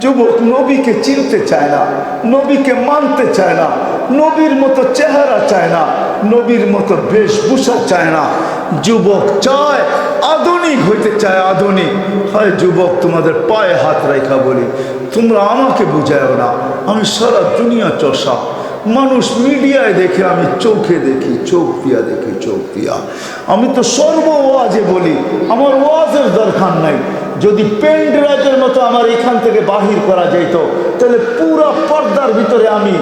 যুবক নবীকে চিনতে চায় না, নবীকে মানতে চায় না, নবীর মতো চেহারা চায় না, নবীর মতো বেশভূষা চায় না। যুবক চায় আধুনিক হইতে চায়, আধুনিক হয়। যুবক তোমাদের পায়ে হাত রেখা বলি, তোমরা আমাকে বুঝাও না, আমি সারা দুনিয়া চষা মানুষ, মিডিয়ায় দেখে, আমি চোখে দেখি, চোখ দিয়া দেখি, চোখ দিয়া। আমি তো সর্ব ওয়াজে বলি, আমার ওয়াজের দরকার নাই। যদি পেনড্রাইভের মতো আমার এখান থেকে বাহির করা যেত, তাহলে পুরো পর্দার ভিতরে আমি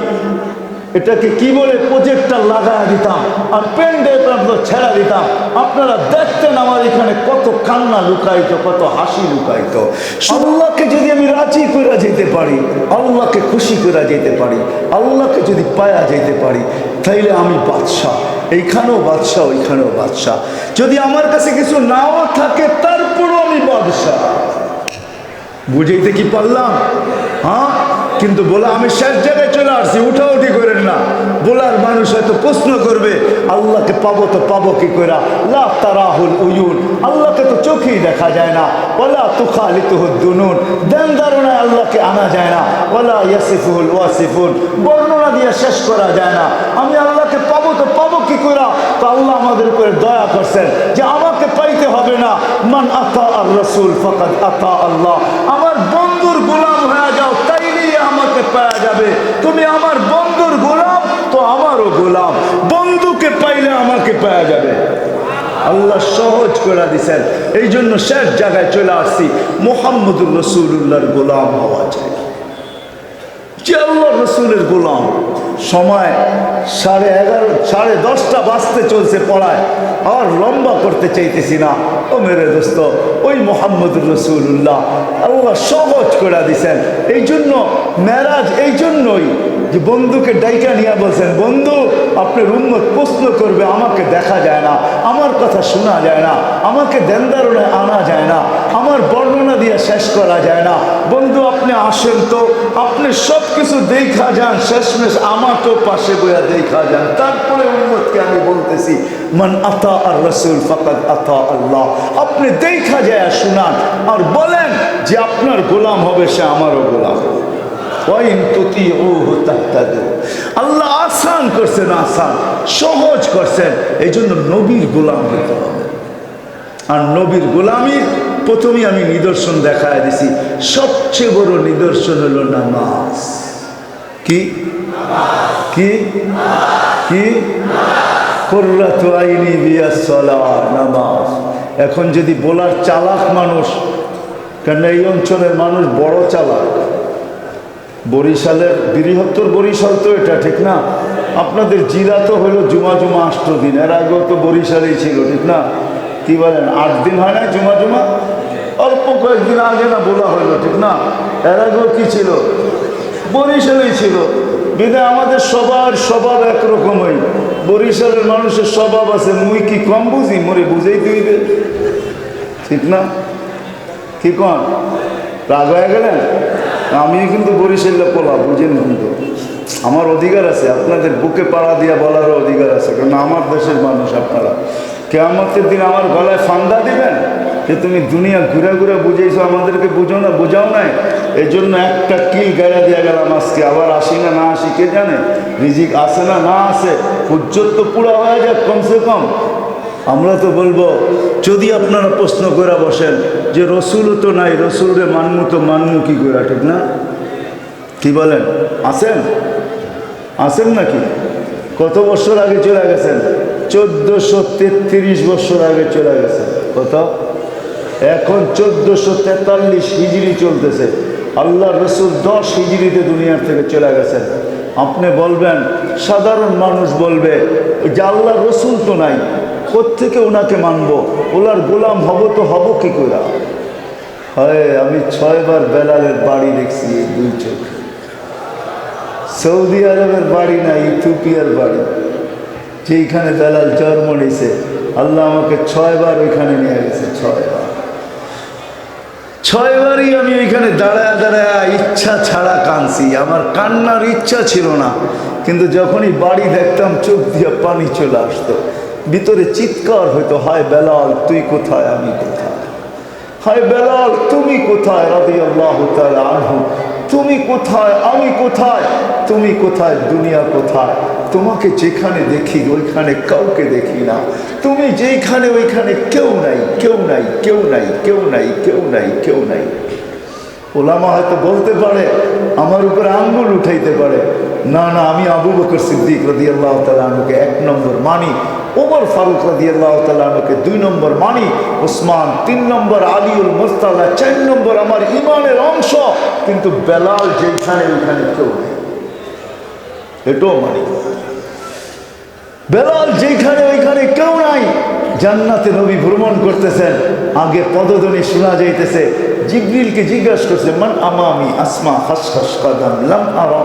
এটাকে কি বলে প্রজেক্টর লাগায় দিতাম, আর পেনড্রাইভ ছেড়া দিতাম। আপনারা দেখতেন আমার এখানে কত কান্না লুকাইতো, কত হাসি লুকাইতো। আল্লাহকে যদি আমি রাজি করে যেতে পারি, আল্লাহকে খুশি করে যেতে পারি, আল্লাহকে যদি পায়া যেতে পারি, তাইলে আমি বাদশাহ, এইখানেও বাদশাহ, ওইখানেও বাদশাহ। যদি আমার কাছে কিছু নাও থাকে, তারপরও আমি বাদশাহ। বুঝাইতে কি পারলাম? হ্যাঁ, কিন্তু বলা আমি শেষ জায়গায় চলে আসছি, উঠাউঠি করেন না। বলার মানুষ হয়তো প্রশ্ন করবে, আল্লাহকে পাবো তো পাবো কি করে? লা তারাহুল উয়ুন, আল্লাহকে তো চোখেই দেখা যায় না। ওয়ালা তুখালিতুহুদ দুনুন, ধ্যান ধারণায় আল্লাহকে আনা যায় না। ওয়ালা ইয়াসিফুল ওয়াসিফুন, বর্ণনা দিয়ে শেষ করা যায় না। আমি আল্লাহকে পাবো তো পাবো কি করে? তো আল্লাহ আমাদের উপরে দয়া করছেন যে আমাকে পাইতে হবে না। মান আতা আর রাসূল ফাকাদ আতা আল্লাহ, আমার বন্ধুর গোলাম হয়ে যাও, তাইলেই আমাকে পাওয়া যাবে। তুমি আমার বন্ধুর গোলাম, তো আমারও গোলাম। বন্ধুকে পাইলে আমাকে পাওয়া যাবে। আল্লাহ সহজ করে দিছেন, এই জন্য শেষ জায়গায় চলে আসছি। মুহাম্মদুর রাসূলুল্লাহর গোলাম হওয়া চাই, যে আল্লাহ রসুলের গোলাম। সময় 11:30 10:30 বাজতে চলছে পড়ায়, আর লম্বা করতে চাইতেছি না। ও মেরে দোস্ত, ওই মুহাম্মদুর রাসূলুল্লাহ আল্লাহ সহজ করে দিছেন। এই জন্য মেরাজ, এই জন্যই যে বন্ধুকে ডাইকা নিয়ে বলছেন, বন্ধু আপনার উম্মত প্রশ্ন করবে, আমাকে দেখা যায় না, আমার কথা শোনা যায় না, আমাকে ধ্যানধারণায় আনা যায় না, আমার বর্ণনা দিয়ে শেষ করা যায় না। বন্ধু আপনি আসেন তো, আপনি সব কিছু দেখা যান, শেষমেশ আমাকেও পাশে বইয়া দেখা যান। তারপরে উম্মতকে আমি বলতেছি, মান আতা আর রাসূল ফাকাদ আতা আল্লাহ। আপনি দেখা যায় শুনান, আর বলেন যে আপনার গোলাম হবে, সে আমারও গোলাম। আল্লাহ আসান করছেন, আসান সহজ করছেন। এই জন্য নবীর গোলাম হতে হবে। আর নবীর গোলামির প্রথমে আমি নিদর্শন দেখায় দিছি। সবচেয়ে বড় নিদর্শন হলো নামাজ। কি কি কি? কুররাতু আইনি বিয়াস সালাহ, নামাজ। এখন যদি বলার চালাক মানুষ, কারণ এই অঞ্চলের মানুষ বড় চালাক। বরিশালের বৃহত্তর বরিশাল তো এটা, ঠিক না? আপনাদের জিলা তো হলো জুমা 8 দিন, এর আগেও তো বরিশালেই ছিল, ঠিক না? কি বলেন, 8 দিন হয় না জুমা? অল্প কয়েকদিন আগে না বলা হলো, ঠিক না? এর আগেও কি ছিল? বরিশালেই ছিল। বিধায় আমাদের সবার স্বভাব একরকমই। বরিশালের মানুষের স্বভাব আছে, মুই কি কম বুঝি, মোরে বুঝেই দিইবে, ঠিক না? কি কন, রাগ হয়ে গেলেন? আমি কিন্তু বরিশালে পোলা, বুঝেন, কিন্তু আমার অধিকার আছে, আপনাদের বুকে পাড়া দিয়া বলারও অধিকার আছে, কারণ আমার দেশের মানুষ আপনারা। কিয়ামতের দিন আমার গলায় ফান্দা দিবেন যে তুমি দুনিয়া ঘুরে ঘুরে বুঝেছো, আমাদেরকে বুঝো না, বোঝাও নাই। এই জন্য একটা কিল গাড়া দিয়ে গেলাম আজকে। আবার আসি না না আসি কে জানে, রিজিক আসে না না আসে, হুজ্জত তো পুরা হয়ে যাক কমসে কম। আমরা তো বলবো, যদি আপনারা প্রশ্ন করে বসেন যে রসুলও তো নাই, রসুলরে মানমু তো মানমু কি করে, ঠিক না? কি বলেন, আসেন আসেন নাকি? কত বছর আগে চলে গেছেন? 1433 বছর আগে চলে গেছেন। কত? এখন 1443 হিজরি চলতেছে। আল্লাহ রসুল 10 হিজরিতে দুনিয়ার থেকে চলে গেছেন। আপনি বলবেন, সাধারণ মানুষ বলবে যে আল্লাহ রসুল তো নাই, কোত্থেকে ওনাকে মানবো, ওনার গোলাম হব তো হব কি করে? হয়, আমি 6 বার বেলালের বাড়ি দেখছি এই 2 চোখে। সৌদি আরবের বাড়ি না, ইথিওপিয়ার বাড়ি, যেইখানে বেলাল জন্ম নিয়েছে। আল্লাহ আমাকে 6 বার ওইখানে নিয়ে গেছে, 6 বারই আমি ওইখানে দাঁড়ায় দাঁড়ায় ইচ্ছা ছাড়া কাঁদছি। আমার কান্নার ইচ্ছা ছিল না, কিন্তু যখনই বাড়ি দেখতাম চোখ দিয়ে পানি চলে আসতো, ভিতরে চিৎকার হইতো, হায় বেলাল তুই কোথায়, আমি কোথায়, হায় বেলাল তুমি কোথায়, রাদিয়াল্লাহু তাআলা আনহু তুমি কোথায়, আমি কোথায়, তুমি কোথায়, দুনিয়া কোথায়? তোমাকে যেখানে দেখি ওইখানে কাউকে দেখি না, তুমি যেখানে ওইখানে কেউ নাই, কেউ নাই, কেউ নাই, কেউ নাই, কেউ নাই, কেউ নাই। ওলামা হয়তো বলতে পারে, আমার উপরে আঙ্গুল উঠাইতে পারে, না না, আমি আবু বকর সিদ্দিক রাদিয়াল্লাহু তাআলা আনহুকে 1 নম্বর মানি, ওমর ফারুক রাদিয়াল্লাহু তাআলা আনহুকে 2 নম্বর মানি, ওসমান 3 নম্বর, আলীউল মুর্তাজা 4 নম্বর আমার ইমানের অংশ, কিন্তু বেলাল যেখানে ওইখানে কেউ নেই, এটাও মানি। বেলাল যেখানে ওইখানে কেউ নাই। জান্নাতে নবী ভ্রমণ করতেছেন, আগে পদধ্বনি শোনা যাইতেছে। জিবরিলকে জিজ্ঞাসা করছে, মান আমামি আসমা খাসখাস কাদাম লাম আরা,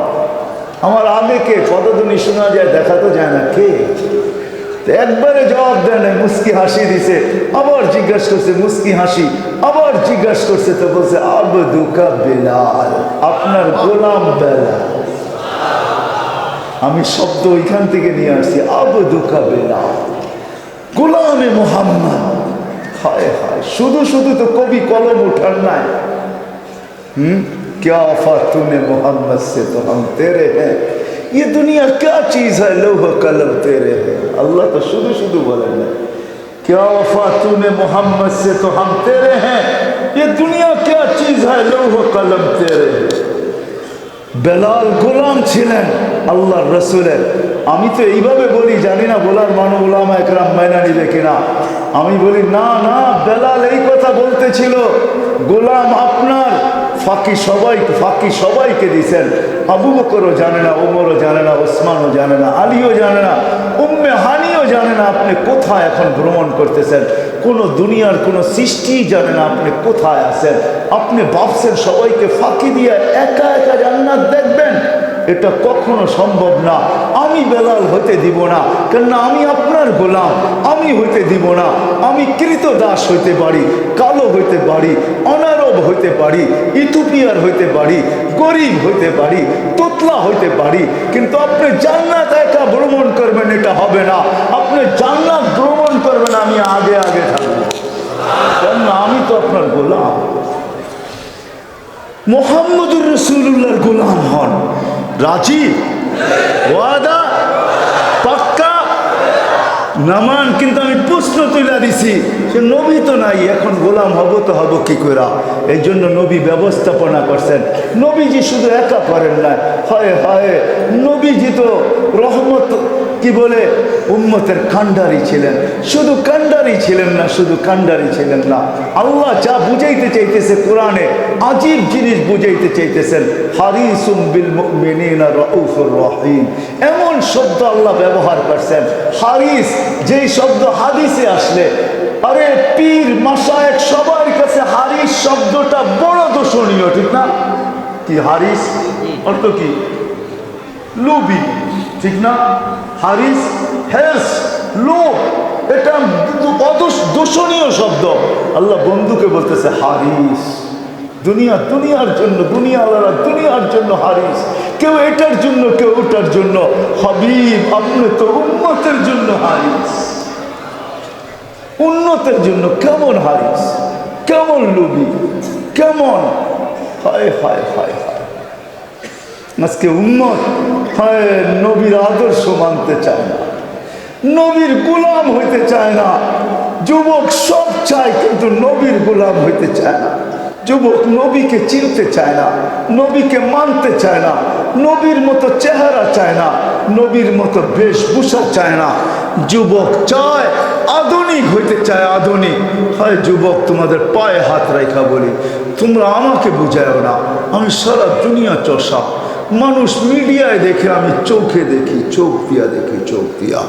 আমার আগে কে? পদধ্বনি শোনা যায়, দেখা তো যায় না, কে? একবারে জবাব দেয় নাই, মুস্কি হাসি দিছে। আবার জিজ্ঞাসা করছে, মুস্কি হাসি। আবার জিজ্ঞাসা করছে, তো বলছে আবদুকা বেলাল, আপনার গোলাম বেলাল। আমি শব্দ ওইখান থেকে নিয়ে আসছি, আবদুকা বেলাল, গোলামে মোহাম্মদ। হায় হায়, শুধু শুধু তো কবি কলম উঠার নাই। क्या वफा तूने मोहम्मद से तो हम तेरे हैं, ये दुनिया क्या चीज़ है लौह कलम तेरे हैं। अल्लाह तो शुरू शुरू बोले ना, क्या वफा तूने मोहम्मद से तो हम तेरे हैं, ये दुनिया क्या चीज़ है लौह कलम तेरे हैं। বেলাল গোলাম ছিলেন আল্লাহর রসুলের। আমি তো এইভাবে বলি, জানি না বলার মানুষ ওলামা একরাম মাইনা নিবে কিনা। আমি বলি না না, বেলাল এই কথা বলতেছিল, গোলাম আপনার, ফাঁকি সবাইকে দিয়েছেন। আবু বকরও জানে না, ওমরও জানে না, ওসমানও জানে না, আলীও জানে না, উম্মে হানিও জানে না আপনি কোথায় এখন ভ্রমণ করতেছেন। কোনো দুনিয়ার কোনো সৃষ্টি জানে না আপনি কোথায় আছেন। আপনি ভাবছেন সবাইকে ফাঁকি দিয়ে একা একা জান্নাত দেখবেন, এটা কখনো সম্ভব না। আমি বেলাল হতে দিব না, কেননা আমি আপনার গোলাম। আমি হইতে দিব না। আমি কৃতদাস হইতে পারি, কালো হইতে পারি, অনারব হইতে পারি, ইথিওপিয়ার হইতে পারি, গরিব হইতে পারি, তোতলা হইতে পারি, কিন্তু আপনি জান্নাত একা ভ্রমণ করবেন, এটা হবে না। আপনি জান্নাত ভ্রমণ করবেন, আমি আগে আগে থাকবো, কেননা আমি তো আপনার গোলাম। মুহাম্মদুর রাসূলুল্লাহর গোলাম হন, রাজি? ওয়াদা? পাক্কা? নামান? কিন্তু আমি প্রশ্ন তুলে দিছি, সে নবী তো নাই, এখন গোলাম হব তো হব কি করে? এই জন্য নবী ব্যবস্থাপনা করছেন। নবীজি শুধু একা করেন না, হয় হয় নবীজি তো রহমত, কি বলে, উম্মতের কান্ডারি ছিলেন। শুধু কান্ডারি ছিলেন না, শুধু কান্ডারি ছিলেন না, আল্লাহ যা বুঝাইতে চাইতেছে কোরআনে আজীব জিনিস বুঝাইতে চাইতেছেন। হারিসুম বিল মুমিনিনা রাউফুর রহিম, এমন শব্দ আল্লাহ ব্যবহার করছেন। হারিস, যেই শব্দ হাদিসে আসলে, আরে পীর মাশায়েখ সবার কাছে হারিস শব্দটা বড় দূষণীয়, ঠিক না? কি হারিস অর্থ কি? লোভী, ঠিক না? হারিস হেস, লোভ, এটা দূষণীয় শব্দ। আল্লাহ বন্ধুকে বলতেছে হারিস। দুনিয়ার জন্য, দুনিয়াওয়ালা দুনিয়ার জন্য হারিস, কেউ এটার জন্য, কেউ ওটার জন্য। হাবিব, আপনি তো উম্মতের জন্য হারিস, উন্নতের জন্য। কেমন হারিস, কেমন লোভী, কেমন! হায় হায় হায় হায়, আজকে উম্মত হায় নবীর আদর্শ মানতে চায় না, নবীর গোলাম হইতে চায় না। যুবক সব চায়, কিন্তু নবীর গোলাম হইতে চায় না। যুবক নবীকে চিনতে চায় না, নবীকে মানতে চায় না, নবীর মতো চেহারা চায় না, নবীর মতো বেশভূষা চায় না। যুবক চায় আধুনিক হইতে চায়, আধুনিক। হয় যুবক, তোমাদের পায়ে হাত রাখা বলি, তোমরা আমাকে বুঝাও না, আমি সারা দুনিয়া চষা। মানুষ মিডিয়ায় দেখে, আমি চোখে দেখি, চোখ দিয়া দেখি, চোখ দিয়া।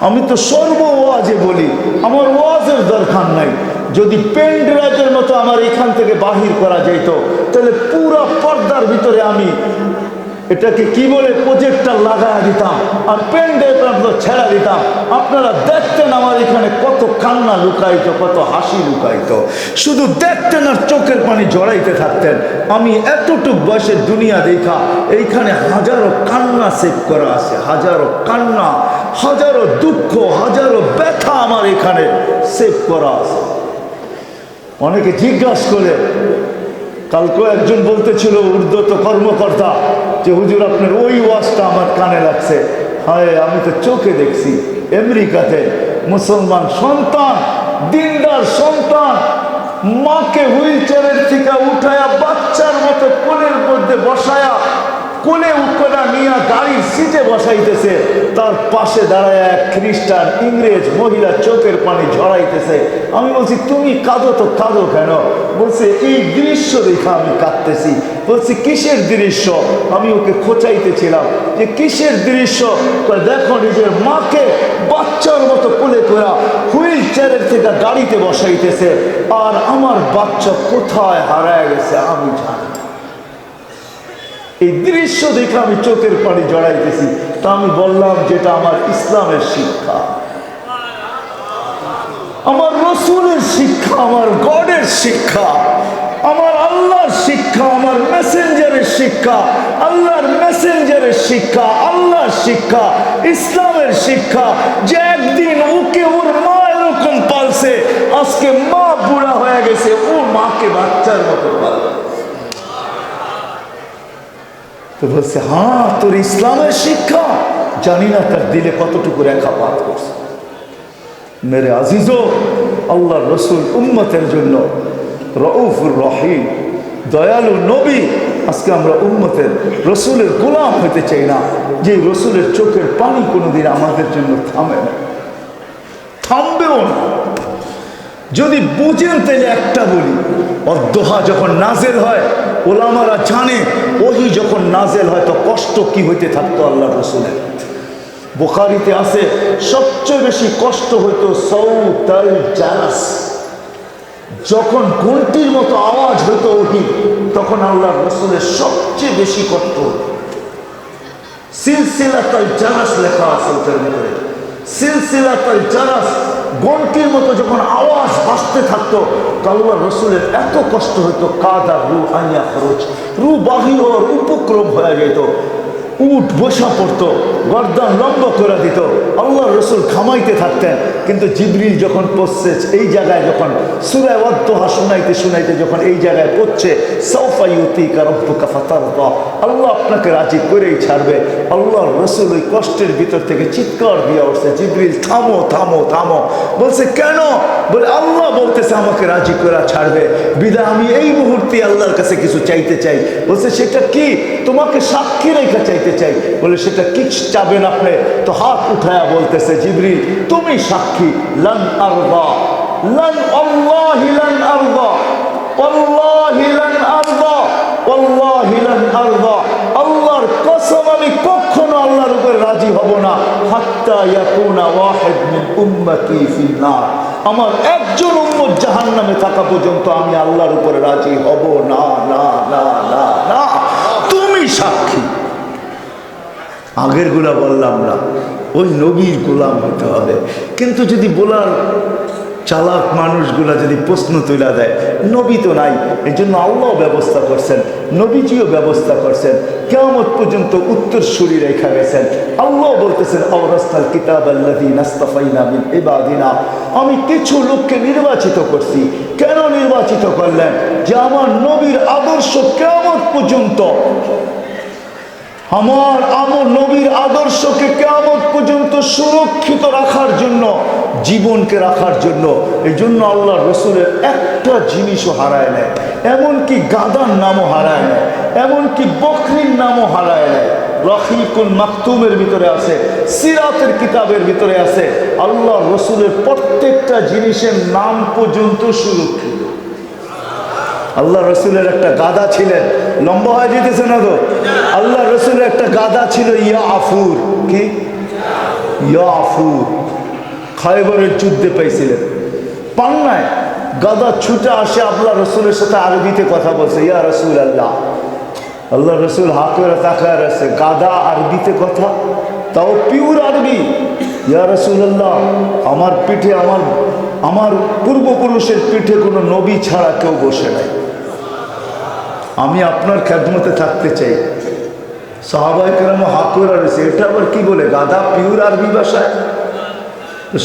আমি তো সর্ব ওয়াজে বলি, আমার ওয়াজের দরকার নাই। যদি পেনড্রাইভের মতো আমার এখান থেকে বাহির করা যেত, তাহলে পুরা পর্দার ভিতরে আমি এটাকে কি বলে, প্রজেক্টর লাগাই দিতাম, আর পেনড্রাইভ ছেড়া দিতাম। আপনারা দেখতেন আমার এখানে কত কান্না লুকাইত, কত হাসি লুকাইত, শুধু দেখতেন আর চোখের পানি জড়াইতে থাকতেন। আমি এতটুক বয়সের দুনিয়া দেখা, এইখানে হাজারো কান্না সেভ করা আছে, হাজারো কান্না, হাজারো দুঃখ, হাজারো ব্যথা আমার এখানে সেভ করা আছে। অনেকে জিজ্ঞাসা করে, কালকে একজন বলতেছিল ঊর্ধ্বত কর্মকর্তা যে হুজুর আপনার ওই ওয়াজটা আমার কানে লাগছে। হায়, আমি তো চোখে দেখছি আমেরিকাতে মুসলমান সন্তান, দিনদার সন্তান, মাকে হুইল চেয়ারের থেকে উঠায়া বাচ্চার মতো কোলের মধ্যে বসায়া কোলে উঠা নিয়ে গাড়ির সিটে বসাইতেছে, তার পাশে দাঁড়ায় এক খ্রিস্টান ইংরেজ মহিলা চোখের পানি ঝরাইতেছে। আমি বলছি তুমি কাঁদো তো কাঁদো কেন? বলছে এই দৃশ্য দেখে আমি কাঁদতেছি। বলছি কিসের দৃশ্য? আমি ওকে খোঁচাইতেছিলাম যে কিসের দৃশ্য? দেখো নিজের মাকে বাচ্চার মতো কোলে করা হুইল চেয়ারের থেকে গাড়িতে বসাইতেছে, আর আমার বাচ্চা কোথায় হারায় গেছে আমি জানি। এই দৃশ্য দেখে আমি চোখের পানি জড়াইতেছি। তা আমি বললাম যেটা আমার ইসলামের শিক্ষা, আমার রসুলের শিক্ষা, আমার গডের শিক্ষা, আমার আল্লাহর শিক্ষা, আমার মেসেঞ্জারের শিক্ষা, আল্লাহর মেসেঞ্জারের শিক্ষা, আল্লাহর শিক্ষা, ইসলামের শিক্ষা, যে একদিন ওকে ওর মা এরকম পালছে, আজকে মা বুড়া হয়ে গেছে, ও মাকে বাচ্চার মতো পালছে। তো বলছে হ্যাঁ তোর ইসলামের শিক্ষা। জানি না তার দিলে কতটুকু রেখাপাত করছে। মেরে আজিজো, আল্লাহর রসুল উম্মতের জন্য রউফুর রহিম, দয়ালু নবী। আজকে আমরা উম্মতের রসুলের গোলাম হইতে চাই না, যে রসুলের চোখের পানি কোনোদিন আমাদের জন্য থামে না, থামবেও না। যদি বুঝেন তাহলে একটা বলি, অদ্দোহা যখন নাজেল হয়, ওলামারা জানে ওহি যখন নাজেল হয় তো কষ্ট কি হইতে থাকতো আল্লাহ রসুলের। বুখারীতে আছে সবচেয়ে বেশি কষ্ট হইতো সাউতাল জারাস, যখন ঘন্টির মতো আওয়াজ হইতো ওহি, তখন আল্লাহ রসুলের সবচেয়ে বেশি কষ্ট হতো। সিলসিলাতুল জারাস লেখা আছে ওটার ভিতরে, সিলসিলাতুল জারাস, ঘন্টির মতো যখন আওয়াজ আসতে থাকতো তো আল্লাহ রসুলের এত কষ্ট হইতো, কাদা রু আইয়া খরচ, রু বাহির হওয়ার উপক্রম হয়ে যেত, উঠ বসা পড়তো, গর্দান লম্বা করে দিত, আল্লাহ রসুল খামাইতে থাকতেন। কিন্তু জিবরিল যখন পড়ছে এই জায়গায়, যখন সূরা ওয়াদ্দোহা শুনাইতে শুনাইতে যখন এই জায়গায় পড়ছে, সাউফা ইউতিকা রাব্বুকা ফাতারদা, আল্লাহ আপনাকে রাজি করেই ছাড়বে, আল্লাহ রসুল ওই কষ্টের ভিতর থেকে চিৎকার দিয়ে উঠছে, জিবরিল থামো থামো থামো। বলছে কেন? বলে আল্লাহ বলতেছে আমাকে রাজি করে ছাড়বে, বিদা আমি এই মুহূর্তে আল্লাহর কাছে কিছু চাইতে চাই। বলছে সেটা কি? তোমাকে সাক্ষী রেখা চাইতে চাই। বলে সেটা কি চাবেন আপনি? তো হাত উঠায়া বলতেছে জিবরিল তুমি সাক্ষী, লান আরদা, লান আল্লাহি লান আরদা, আল্লাহি লান আরদা, আল্লাহি লান আরদা, আল্লাহর কসম আমি কখনো আল্লাহর উপর রাজি হব না, হাত্তা ইয়াকুনা ওয়াহিদ মিন উম্মতি ফিন নার, আমার একজন উম্মত জাহান্নামে থাকা পর্যন্ত আমি আল্লাহর উপরে রাজি হব না, না না না না। তুমি সাক্ষী। আগের গুলা বললাম না, ওই নবীর গোলাম হতে হবে। কিন্তু যদি বলার চালাক মানুষগুলা যদি প্রশ্ন তুলে দেয়, নবী তো নাই, এই জন্য আল্লাহ ব্যবস্থা করছেন, নবীজিও ব্যবস্থা করছেন, কিয়ামত পর্যন্ত উত্তরসূরি রেখা গেছেন। আল্লাহ বলতেছেন আওরাসনাল কিতাব আল্লাযী নাসতাফাইনা মিন ইবাদিনা, আমি কিছু লোককে নির্বাচিত করছি। কেন নির্বাচিত করলেন? যে আমার নবীর আদর্শ কিয়ামত পর্যন্ত, আমার নবীর আদর্শকে কিয়ামত পর্যন্ত সুরক্ষিত রাখার জন্য, জীবনকে রাখার জন্য। এই জন্য আল্লাহ রসুলের একটা জিনিসও হারায় নেয়, এমনকি গাদার নামও হারায় নেয়, এমনকি বকরির নামও হারায় নেয়। রহিকুল মাকতুমের ভিতরে আছে, সিরাতের কিতাবের ভিতরে আছে, আল্লাহ রসুলের প্রত্যেকটা জিনিসের নাম পর্যন্ত সুরক্ষিত। আল্লাহ রসুলের একটা গাদা ছিলেন, লম্বা হয়ে যেতেছে না তো? আল্লাহ রসুলের একটা গাদা ছিল ইয়া আফুর, কি ইয়া আফুর, খায়বরের যুদ্ধে পাইছিলেন, পান নাই, গাদা ছুটে আসে আল্লাহ রসুলের সাথে আরবিতে কথা বলছে, ইয়া রসুল আল্লাহ। আল্লাহ রসুল হাত করে তাকায় আছে, গাদা আরবিতে কথা, তাও পিওর আরবি। ইয়া রসুল আল্লাহ, আমার পিঠে, আমার পূর্বপুরুষের পিঠে কোনো নবী ছাড়া কেউ বসে নাই, আমি আপনার খেদমতে থাকতে চাই। সাহাবায়ে কেরাম হাত করে রয়েছে, এটা আবার কি বলে গাদা পিওর আরবি ভাষায়?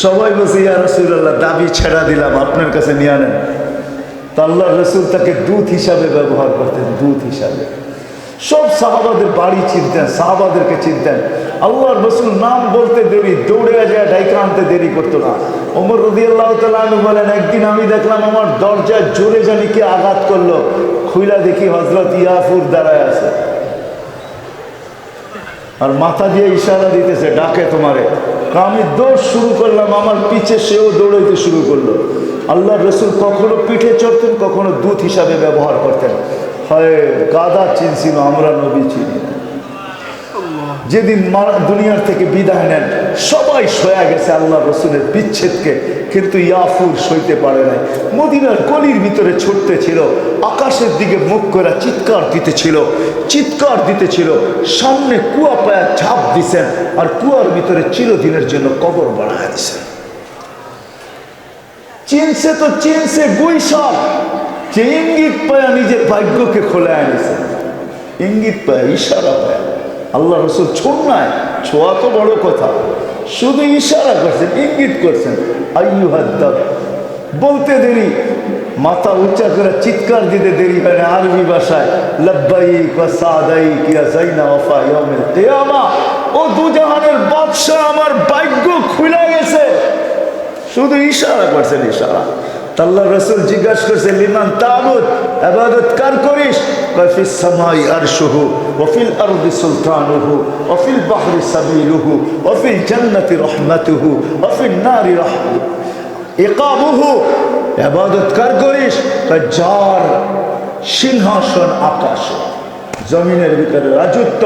সবাই বলছে ইয়া রাসূলুল্লাহ, দাবি ছেড়া দিলাম, আপনার কাছে নিয়ে আনেন। তা আল্লাহ রসুল তাকে দূত হিসাবে ব্যবহার করতেন, দূত হিসাবে। সব সাহাবাদের বাড়ি চিনতেন, সাহাবাদেরকে চিনতেন। আল্লাহর রসুল নাম বলতে দেরি, দৌড়ে যায় ডাইকা আনতে দেরি করতো না। ওমর রাদিয়াল্লাহু তাআলা আনহু বলেন, একদিন আমি দেখলাম আমার দরজায় জোরে জানি কে আঘাত করলো, খুইলা দেখি হযরত ইয়াফুর দাঁড়ায় আছে আর মাথা দিয়ে ইশারা দিতেছে, ডাকে তোমারে। আমি দৌড় শুরু করলাম, আমার পিছে সেও দৌড়াইতে শুরু করলো। আল্লাহর রসুল কখনো পিঠে চড়তেন, কখনো দূত হিসাবে ব্যবহার করতেন। হয় গাদা চিনছিল, আমরা নবী চিনি না। যেদিন দুনিয়ার থেকে বিদায় নেন সবাই সয়া গেছে আল্লাহ রসুলের বিচ্ছেদকে, কিন্তু ইয়াফুর সইতে পারে নাই। মদিনার গলির ভিতরে ছুটতে ছিল, আকাশের দিকে মুখ করে চিৎকার দিতেছিল, চিৎকার দিতেছিল। সামনে কুয়া পায়া ঝাঁপ দিছেন আর কুয়ার ভিতরে চিরদিনের জন্য কবর বানায় দিছেন। চিনছে তো চিনছে গুইসাপ, যে ইঙ্গিত পায়া নিজের ভাগ্যকে খোলে আনিছে, ইঙ্গিত পায়া, ইশারা পায়া। আল্লাহ রসুল ছোট নাই, ছোঁয়া তো বড় কথা, শুধু ইশারা করছেন, ইঙ্গিত করছেন। আইয়ুহাদ্দাব বলতে দেরি, মাথা উঁচা করে চিৎকার দিতে দেরি হয় না। আরবি ভাষায় লাব্বাইক ওয়া সাদাইক ইয়া যাইনা ওয়াফা ইয়াউমিল কিয়ামা, ও দুজাহানের বাদশা, আমার ভাগ্য খুলে গেছে। শুধু ইশারা করছেন, ইশারা। আল্লাহ রসুল জিজ্ঞাসা করছে, লিমান তাবুদ, ইবাদত কার করিস? কয় ফিস সামাই আরশুহু ওয়া ফিল আরদি সুলতানুহু ওয়া ফিল বাহরি সাবিলুহু ওয়া ফিল জান্নাতি রাহমাতুহু ওয়া ফিন নারি ইকাবুহু। ইবাদত কার করিস? কয় যার সিংহাসন আকাশে, জমিনের ভিতরে রাজত্ব,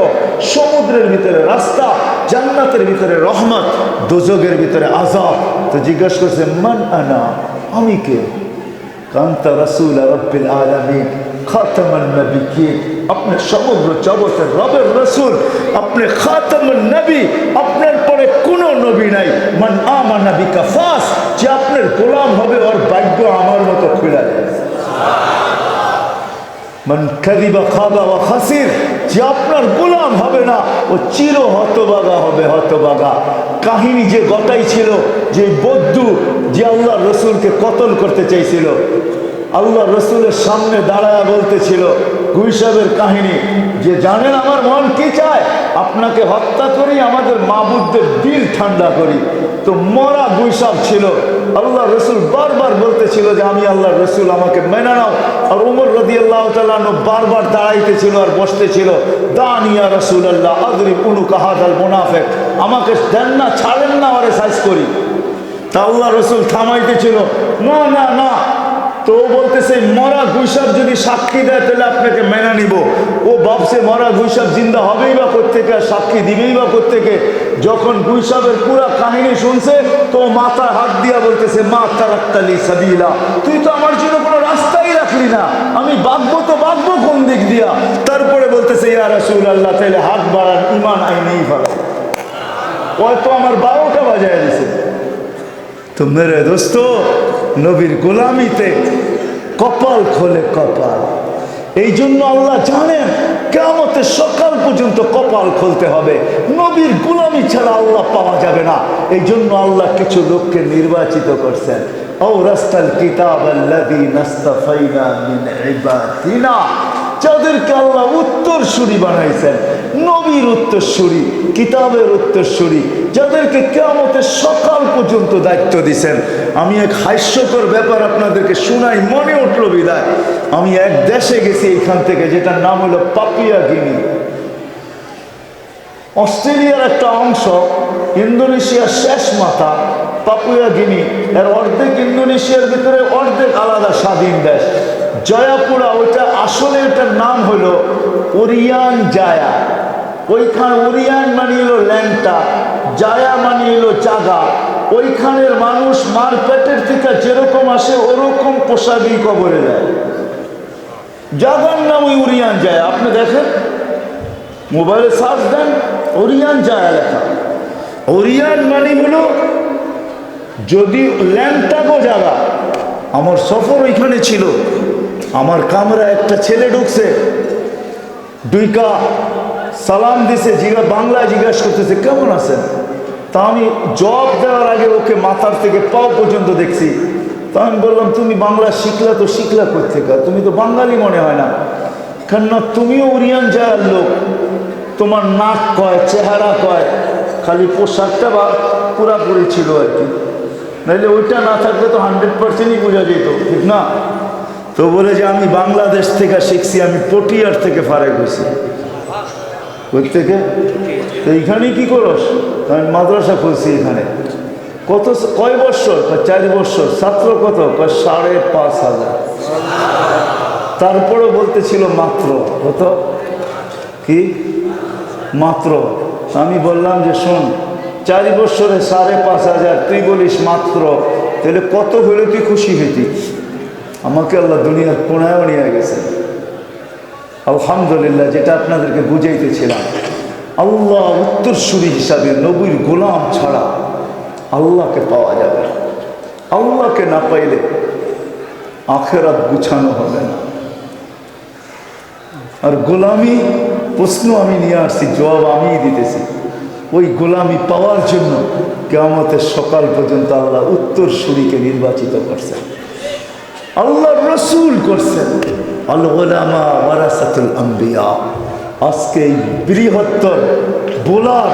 সমুদ্রের ভিতরে রাস্তা, জান্নাতের ভিতরে রহমত, দোজখের ভিতরে আযাব। তো জিজ্ঞাসা করছে, মান আনা, আমি কে? কান্তা রাসূল রাব্বিল আলামিন খাতামান নবিয়্যিন, আপনি সমগ্র জগতের রবের রাসূল, আপনি খাতামুন নবী, আপনার পরে কোনো নবী নাই। মান আমানা বিকা ফাস, যে আপনার গোলাম হবে ওর ভাগ্য আমার মতো খুলে যাবে। মান কাযিবা খাবা ওয়া খাসির, যে আপনার গোলাম হবে না ও চির হতভাগা হবে, হতভাগা। কাহিনী যে গটাই ছিল, যে বদ্দু যে আল্লাহ রসুলকে কতল করতে চাইছিল, আল্লাহ রসুলের সামনে দাঁড়ায় বলতেছিল গুইসাবের কাহিনী, যে জানেন আমার মন কি চায়? আপনাকে হত্যা করি, আমাদের মাবুদদের দিল ঠান্ডা করি। তো মরা গুইসাব ছিল। আল্লাহ রসুল বারবার বলতেছিল যে আমি আল্লাহ রসুল, আমাকে মেনে নাও। আর ওমর রাদিয়াল্লাহু তাআলা আনহু বারবার দাঁড়াইতেছিল আর বসতেছিল, দান ইয়া রাসূলুল্লাহ আদরিব উনুকা হাদাল মুনাফিক, আমাকে দেন না, ছাড়েন না, ওরে সাইজ করি। তা আল্লাহ রসুল থামাইতেছিল, না না না। তো ও বলতেছে, মরা গুইসাব যদি সাক্ষী দেয় তাহলে আপনাকে মেনে নিব। ও ভাবছে মরা গুইসাব জিন্দা হবেই বা কোত্থেকে, সাক্ষী দিবেই বা কোত্থেকে। যখন গুইসাবের পুরা কাহিনী শুনছে তো মাথায় হাত দিয়া বলতেছে, মা তারাক্তালি সাবিলা, তুই তো আমার জন্য কোনো রাস্তাই রাখলি না, আমি বাঁকবো তো বাঁকবো কোন দিক দিয়া? তারপরে বলতেছে, ইয়া রাসূলুল্লাহ, তাইলে হাত বাড়ান, ইমান আইনেই ফেলা। ও তো আমার 12টা বাজায় দিছে। তো মেরে দোস্ত, নবীর গোলামিতে কপাল খোলে কপাল। এই জন্য আল্লাহ জানেন কিয়ামতের সকাল পর্যন্ত কপাল খুলতে হবে, নবীর গোলামি ছাড়া আল্লাহ পাওয়া যাবে না। এই জন্য আল্লাহ কিছু লোককে নির্বাচিত করছেন। আওরাসতাল কিতাবাল্লাযী নাসতাফাইনা মিন ইবাদিনা, যাদেরকে আল্লাহ উত্তরসূরি বানাইছেন, নবীর উত্তরসূরি, কিতাবের উত্তরসূরি, যাদেরকে কিয়ামতের সকাল পর্যন্ত দায়িত্ব দিয়েছেন। আমি এক হাস্যকর ব্যাপার আপনাদেরকে শোনাই, মনে উঠল বিদায়। আমি এক দেশে গেছি এইখান থেকে, যেটার নাম হলো পাপুয়া গিনি, অস্ট্রেলিয়ার একটা অংশ, ইন্দোনেশিয়ার শেষ মাথা পাপুয়া গিনি। এর অর্ধেক ইন্দোনেশিয়ার ভিতরে, অর্ধেক আলাদা স্বাধীন দেশ। জয়াপুরা, ওইটা আসলে ওটার নাম হলো ওরিয়ান জায়া। ওইখানে ওরিয়ান মানে হলো ল্যাংটা, জায়া মানে হলো জাগা। ওইখানের মানুষ মার পেটের থেকে যেরকম আসে ওরকম পোশাকই কবরে যায়। জাগার নাম ওই ওরিয়ান জায়া। আপনি দেখেন, মোবাইলে সার্চ দেন, ওরিয়ান জায়া লেখা। ওরিয়ান মানে হলো যদি ল্যাংটাগো জায়গা। আমার সফর ওইখানে ছিল, আমার কামরা একটা ছেলে ঢুকছে, দুইকা সালাম দিছে, বাংলায় জিজ্ঞাসা করতেছে কেমন আছেন। তা আমি জবাব দেওয়ার আগে ওকে মাথার থেকে পাও পর্যন্ত দেখছি। তো আমি বললাম, তুমি বাংলা শিখলা তো শিখলা কোত্থেকে? তুমি তো বাঙালি মনে হয় না। কেননা তুমিও ওরিয়ান জায়গার লোক, তোমার নাক কয়, চেহারা কয়, খালি পোশাকটা বা পুরাপুরি ছিল আর কি, নাহলে ওইটা না থাকলে তো 100%ই বোঝা যেত, ঠিক না? তো বলে যে আমি বাংলাদেশ থেকে শিখছি, আমি পটিয়ার থেকে ফারেক হয়েছি। ওই থেকে তো এইখানেই কী করস? আমি মাদ্রাসা খুলছি এখানে। কত, কয় বৎসর? 4 বৎসর। ছাত্র কত? 5,500। তারপরও বলতেছিল মাত্র কত, কি মাত্র। আমি বললাম যে শোন, 4 বৎসরে 5,500, তুই বলিস মাত্র, তাহলে কত হলে তুই খুশি হইতি? আমাকে আল্লাহ দুনিয়ার কোনায়ও নিয়ে গেছে। আলহামদুলিল্লাহ, যেটা আপনাদেরকে বুঝাইতেছিলাম, আল্লাহ উত্তরসূরি হিসাবে নবীর গোলাম ছাড়া আল্লাহকে পাওয়া যাবে না। আল্লাহকে না পাইলে আখেরাত গুছানো হবে না। আর গোলামি প্রশ্ন আমি নিয়ে আসছি, জবাব আমিই দিতেছি। ওই গোলামি পাওয়ার জন্য কিয়ামতের সকাল পর্যন্ত আল্লাহ উত্তরসূরিকে নির্বাচিত করছেন, আল্লাহর রসুল করছেন। আল উলামা ওয়ারাসাতুল আম্বিয়া। আজকে এই বৃহত্তর বোলার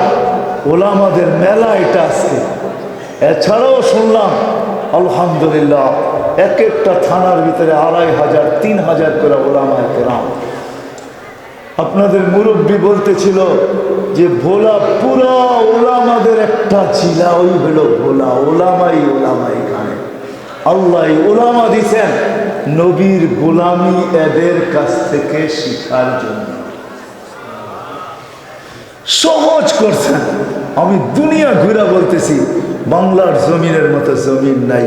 ওলামাদের মেলা এটা আজকে। এছাড়াও শুনলাম আলহামদুলিল্লাহ, এক একটা থানার ভিতরে 2,500 3,000 করে ওলামায়ে কেরাম। আপনাদের মুরব্বী বলতেছিল যে ভোলা পুরা ওলামাদের একটা জিলা, ওই হলো ভোলা। ওলামাই এখানে আল্লাহ ওলামা দিছেন নবীর গোলামি এদের কাছ থেকে শিখার জন্য, সহজ করছেন। আমি দুনিয়া ঘুরা বলতেছি, বাংলার জমিনের মতো জমিন নাই,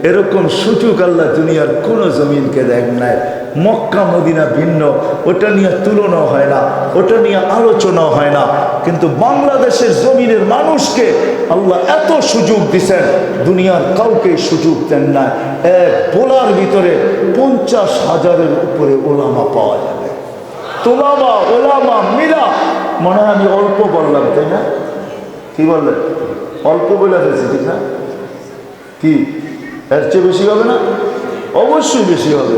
এরকম সুযোগ আল্লাহ দুনিয়ার কোনো জমিনকে দেখ নাই। মক্কা মদিনা ভিন্ন, ওটা নিয়ে তুলনা হয় না, ওটা নিয়ে আলোচনাও হয় না, কিন্তু বাংলাদেশের জমিনের মানুষকে আল্লাহ এত সুযোগ দিছেন, দুনিয়ার কাউকে সুযোগ দেন না। এক বোলার ভিতরে 50,000-এর উপরে ওলামা পাওয়া যাবে। তোলামা ওলামা মিলা, মনে হয় আমি অল্প বললাম, তাই না? কি বললেন? অল্প বলে ফেলছি, ঠিক না? কি এর চেয়ে বেশি হবে না? অবশ্যই বেশি হবে।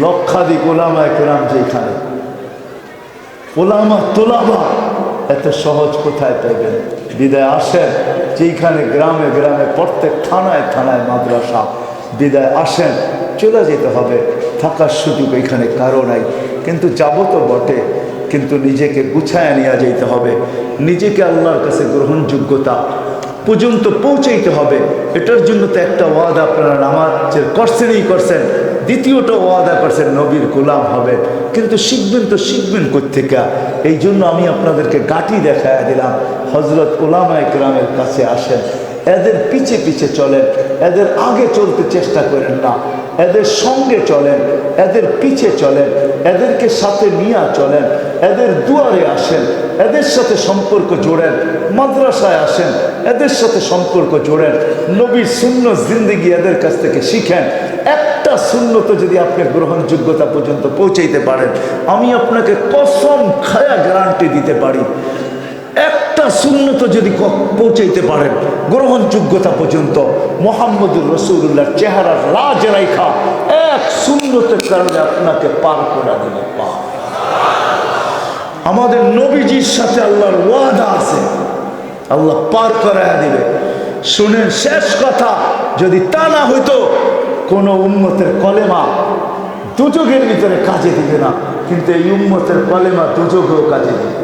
লক্ষাধিক ওলামায়ে কেরাম যেখানে, ওলামা তোলামা এত সহজ কোথায় পাইবেন? বিদায় আসেন, যেখানে গ্রামে গ্রামে প্রত্যেক থানায় থানায় মাদ্রাসা, বিদায় আসেন, চলে যেতে হবে। থাকার সুযোগ এখানে কারো নাই, কিন্তু যাব তো বটে, কিন্তু নিজেকে গুছায় নিয়ে যেতে হবে। নিজেকে আল্লাহর কাছে গ্রহণযোগ্যতা পর্যন্ত পৌঁছাইতে হবে। এটার জন্য তো একটা ওয়াদা আপনারা নামাজের করছেনই করছেন, দ্বিতীয়টা ওয়াদা করছেন নবীর গোলাম হবেন। কিন্তু শিখবেন তো শিখবেন কোত্থেকে? এই জন্য আমি আপনাদেরকে গাঁটি দেখায় দিলাম। হজরত উলামায়ে কেরামের কাছে আসেন, এদের পিছে পিছে চলেন, এদের আগে চলতে চেষ্টা করেন না, এদের সঙ্গে চলেন, এদের পিছে চলেন, এদেরকে সাথে নিয়ে চলেন, এদের দুয়ারে আসেন, এদের সাথে সম্পর্ক জোড়েন, মাদ্রাসায় আসেন, এদের সাথে সম্পর্ক জোড়েন, নবীর সুন্নত জিন্দেগি এদের কাছ থেকে শিখেন। একটা সুন্নত যদি আপনি গ্রহণযোগ্যতা পর্যন্ত পৌঁছাইতে পারেন, আমি আপনাকে কসম খায়া গ্যারান্টি দিতে পারি, একটা সুন্নত যদি পৌঁছাইতে পারেন গ্রহণযোগ্যতা পর্যন্ত, মুহাম্মদুর রাসূলুল্লাহর চেহারার রাজ রাইখা এক সুন্নতের কারণে আপনাকে পার করে দিলে পা। আমাদের নবীজির সাথে আল্লাহর ওয়াদা আছে, আল্লাহ পার করায়া দিবে। শুনেন শেষ কথা, যদি তা না হইতো কোন উম্মতের কলেমা দুযোগের ভিতরে কাজে দিবে না, কিন্তু এই উম্মতের কলেমা দুযোগেও কাজে দিবে।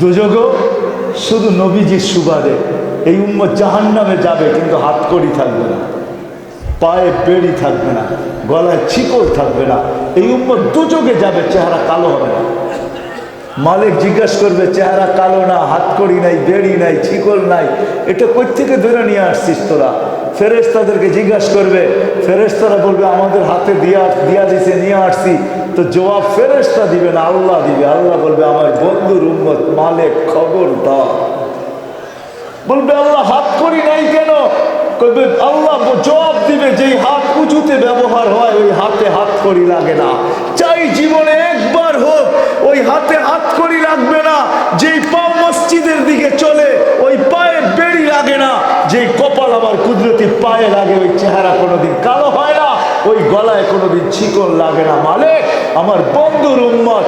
দুযোগও শুধু নবীজির সুবাদে। এই উম্মত জাহান্নামে যাবে, কিন্তু হাতকড়ি থাকবে না, পায়ে বেড়ি থাকবে না, গলায় শিকল থাকবে না। এই উম্মত দুযোগে যাবে, চেহারা কালো হবে না। মালিক জিজ্ঞাসা করবে, চেহারা কালো না, হাতকড়ি নাই, বেড়ি নাই, শিকল নাই, এটা কই থেকে ধরে নিয়ে আসছিস তোরা? ফেরেশতাদেরকে জিজ্ঞাসা করবে, ফেরেশতারা বলবে আমাদের হাতে দিয়া দিছে, নিয়ে আসছি। তো জবাব ফেরেশতা দিবে না, আল্লাহ দিবে। আল্লাহ বলবে আমার বন্ধুর উম্মত, মালিক খবর দাও। বলবে আল্লাহ হাতকড়ি নাই কেন? কইবে আল্লাহ জবাব দিবে, যেই হাত উঁচুতে ব্যবহার হয় ওই হাতে হাতকড়ি লাগে না। চাই জীবনে একবার হোক ওই হাতে হাতকড়ি লাগবে না। যেই পা মসজিদের দিকে চলে ওই পায়ে বেড়ি লাগে না। যেই কপাল আমার কুদরতি পায়ে গলায় কোনোদিন শিকল লাগে না। মালিক, আমার বন্ধুর উম্মত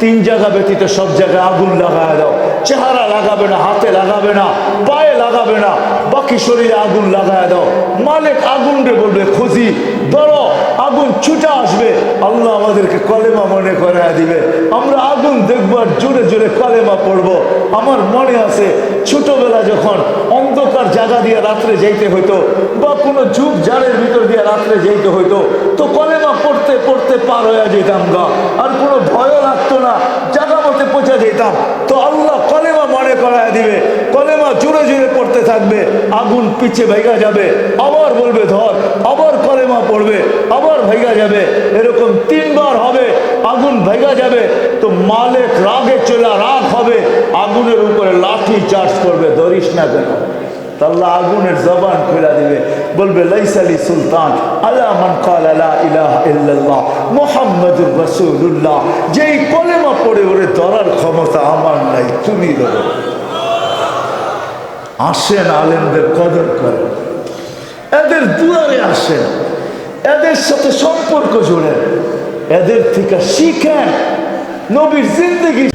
3 জায়গা ব্যতীত সব জায়গায় আগুন লাগায় দাও। চেহারা লাগাবে না, হাতে লাগাবে না, পায়ে লাগাবে না, বাকি শরীরে আগুন লাগায় দাও। মালিক আগুন রে বলবে খুঁজি ধরো, আগুন ছুটে আসবে। আল্লাহ আমাদেরকে কলেমা মনে করায় দিবে। আমরা আগুন দেখবার জোরে জোরে কলেমা পড়বো। আমার মনে আছে ছোটবেলা যখন অন্ধকার জায়গা দিয়ে রাত্রে যাইতে হইতো, বা কোনো ঝুপ ঝাড়ের ভিতর দিয়ে রাত্রে যাইতে হইতো, তো কলেমা পড়তে পড়তে পার হয়ে যেতাম গা, আর কোনো ভয়ও লাগতো না, জায়গা মতে পৌঁছে যেতাম। তো আল্লাহ কলেমা মনে করায় দিবে, কলেমা জোরে জোরে পড়তে থাকবে, আগুন পিছে ভেঙে যাবে, আবার বলবে ধর, আবার কলেমা পড়বে, আবার ভেঙে যাবে। এরকম 3 বার হবে, আগুন ভেঙে যাবে। তো মালিক রাগে চলে রাগ হবে, আগুনের উপরে লাঠি চার্জ করবে, ধরিস না কেন? আল্লাহ আগুনের জবান খুলে দিবে, বলবে লাইসালি সুলতান আলা মান ক্বালা লা ইলাহা ইল্লাল্লাহ মুহাম্মাদুর রাসূলুল্লাহ। যেই কলেমা পড়ে ওরে ধরার ক্ষমতা আমার নাই, তুমি ধরো। আসেন আলেমদের কদর করেন, এদের দুয়ারে আসেন, এদের সাথে সম্পর্ক জোড়েন, এদের থেকে শিখেন নবীর জিন্দেগি।